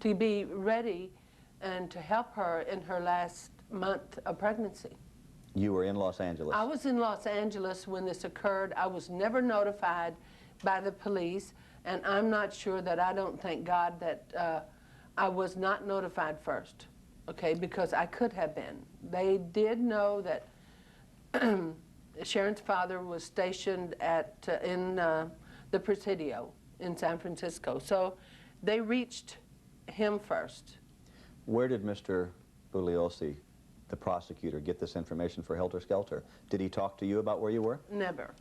to be ready and to help her in her last month of pregnancy. You were in Los Angeles? I was in Los Angeles when this occurred. I was never notified by the police, and I'm not sure that I don't thank God that I was not notified first, okay, because I could have been. They did know that Sharon's father was stationed in the Presidio in San Francisco, so they reached him first. Where did Mr. Bugliosi, the prosecutor, get this information for Helter Skelter? Did he talk to you about where you were? Never.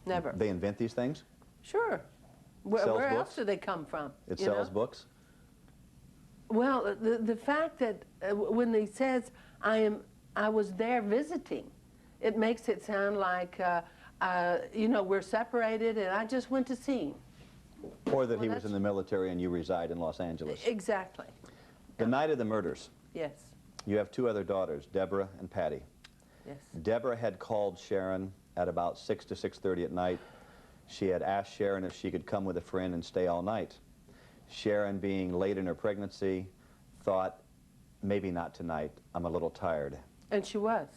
Never. They invent these things? Sure. Where else do they come from? It sells books? Well, the fact that when he says, I was there visiting, it makes it sound like, you know, we're separated and I just went to see him. Or that he was in the military and you reside in Los Angeles. Exactly. The night of the murders. Yes. You have two other daughters, Deborah and Patty. Yes. Deborah had called Sharon at about 6 to 6:30 at night. She had asked Sharon if she could come with a friend and stay all night. Sharon, being late in her pregnancy, thought, maybe not tonight, I'm a little tired. And she was.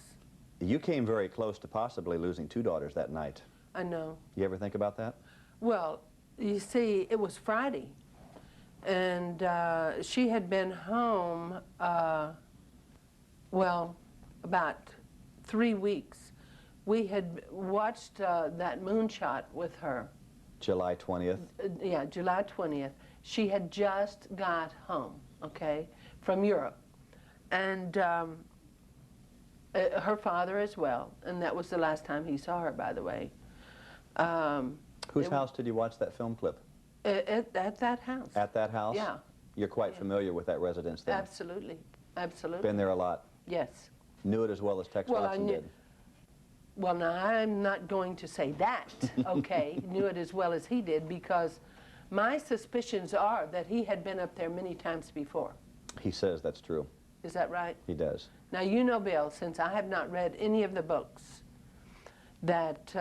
You came very close to possibly losing two daughters that night. I know. You ever think about that? Well, you see, it was Friday, and she had been home, well, about 3 weeks. We had watched that moonshot with her. July 20th? Yeah, July 20th. She had just got home, okay, from Europe. And her father as well, and that was the last time he saw her, by the way. Whose house did you watch that film clip? At that house. At that house? Yeah. You're quite familiar with that residence then? Absolutely. Absolutely. Been there a lot? Yes. Knew it as well as Tex Watson did? Well, now, I'm not going to say that, okay, knew it as well as he did, because my suspicions are that he had been up there many times before. He says that's true. Is that right? He does. Now, you know, Bill, since I have not read any of the books, that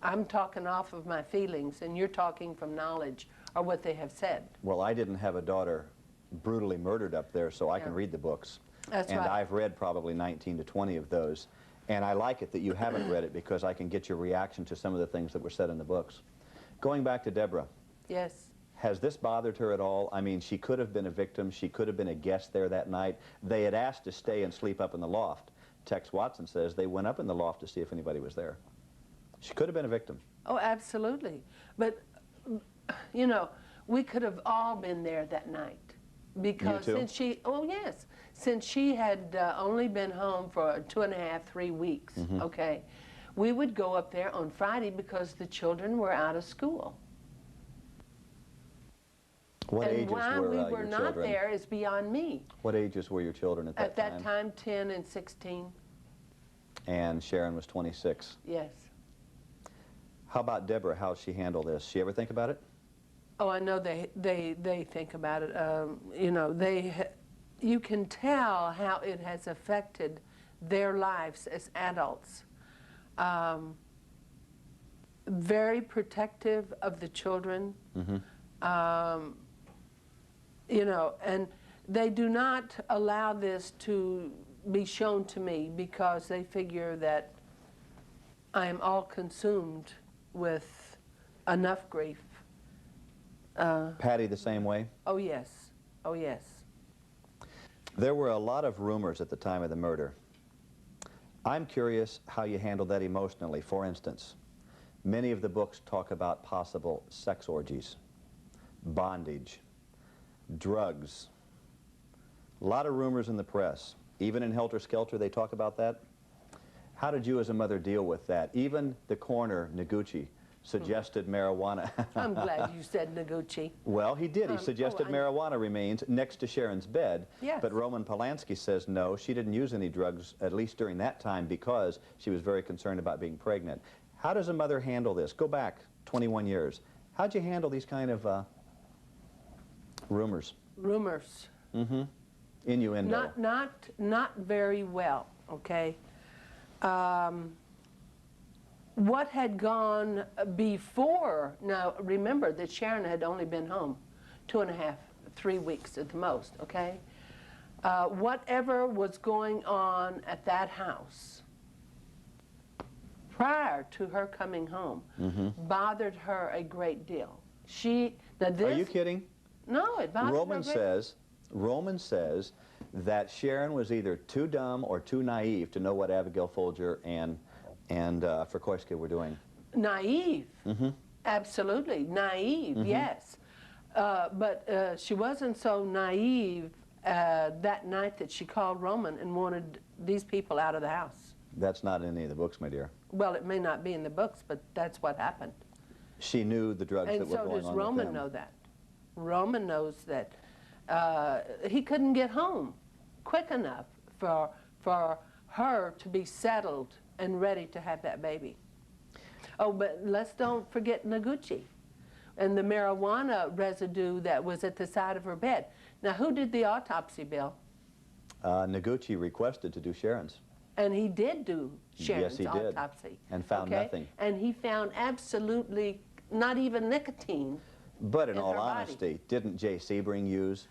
I'm talking off of my feelings, and you're talking from knowledge, or what they have said. Well, I didn't have a daughter brutally murdered up there, so I can read the books. That's and right. I've read probably 19 to 20 of those. And I like it that you haven't read it, because I can get your reaction to some of the things that were said in the books. Going back to Deborah. Yes. Has this bothered her at all? I mean, she could have been a victim. She could have been a guest there that night. They had asked to stay and sleep up in the loft. Tex Watson says they went up in the loft to see if anybody was there. She could have been a victim. Oh, absolutely. But, you know, we could have all been there that night. Because since she, oh yes, since she had only been home for 2.5, 3 weeks, okay, we would go up there on Friday because the children were out of school. What ages were why we were your not children? there is beyond me. What ages were your children at that time? At that time, 10 and 16. And Sharon was 26. Yes. How about Deborah? How's she handle this? She ever think about it? Oh, I know they think about it. You know, you can tell how it has affected their lives as adults. Very protective of the children. You know, and they do not allow this to be shown to me because they figure that I am all consumed with enough grief. Patty the same way? Oh, yes. Oh, yes. There were a lot of rumors at the time of the murder. I'm curious how you handled that emotionally. For instance, many of the books talk about possible sex orgies, bondage, drugs. A lot of rumors in the press. Even in Helter Skelter, they talk about that. How did you as a mother deal with that? Even the coroner, Noguchi, suggested marijuana. I'm glad you said Noguchi. Well, he did. He suggested marijuana remains next to Sharon's bed. Yes. But Roman Polanski says no, she didn't use any drugs, at least during that time, because she was very concerned about being pregnant. How does a mother handle this? Go back 21 years. How'd you handle these kind of rumors? Rumors. Innuendo. Not very well, okay? What had gone before, now remember that Sharon had only been home 2.5, 3 weeks at the most, okay? Whatever was going on at that house prior to her coming home bothered her a great deal. Are you kidding? No, it bothered her. Roman says that Sharon was either too dumb or too naive to know what Abigail Folger and Frikoski were doing. Naive. Absolutely. Naive, yes. But she wasn't so naive that night that she called Roman and wanted these people out of the house. That's not in any of the books, my dear. Well, it may not be in the books, but that's what happened. She knew the drugs that were going on with them. And so does Roman know that. Roman knows that he couldn't get home quick enough for her to be settled and ready to have that baby. Oh, but let's don't forget Noguchi and the marijuana residue that was at the side of her bed. Now, who did the autopsy, Bill? Noguchi requested to do Sharon's. And he did do Sharon's autopsy. Did, and found nothing. And he found absolutely not even nicotine. But in all honesty, didn't Jay Sebring use?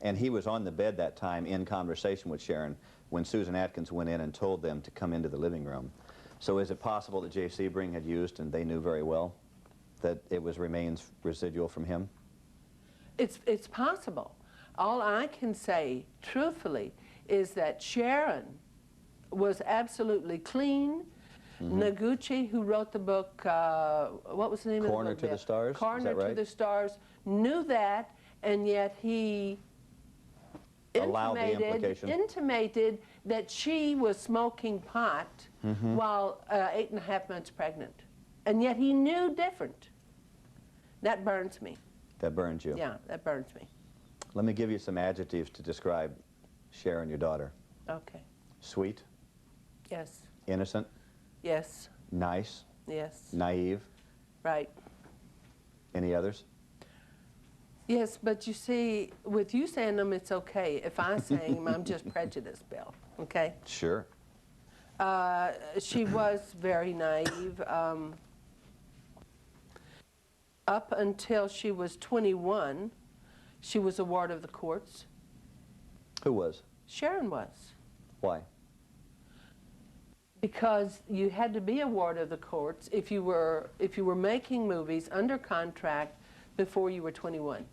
And he was on the bed that time in conversation with Sharon when Susan Atkins went in and told them to come into the living room. So is it possible that Jay Sebring had used, and they knew very well that it was remains residual from him? It's possible. All I can say, truthfully, is that Sharon was absolutely clean. Noguchi, who wrote the book, what was the name of the book? Corner to the Stars? Corner to the Stars, knew that, and yet he intimated that she was smoking pot while 8.5 months pregnant. And yet he knew different. That burns me. That burns you? Yeah, that burns me. Let me give you some adjectives to describe Sharon, your daughter. Okay. Sweet? Yes. Innocent? Yes. Nice? Yes. Naive? Right. Any others? Yes, but you see, with you saying them, it's okay. If I say them, I'm just prejudiced, Bill, okay? Sure. She was very naive. Up until she was 21, she was a ward of the courts. Who was? Sharon was. Why? Because you had to be a ward of the courts if you were making movies under contract before you were 21.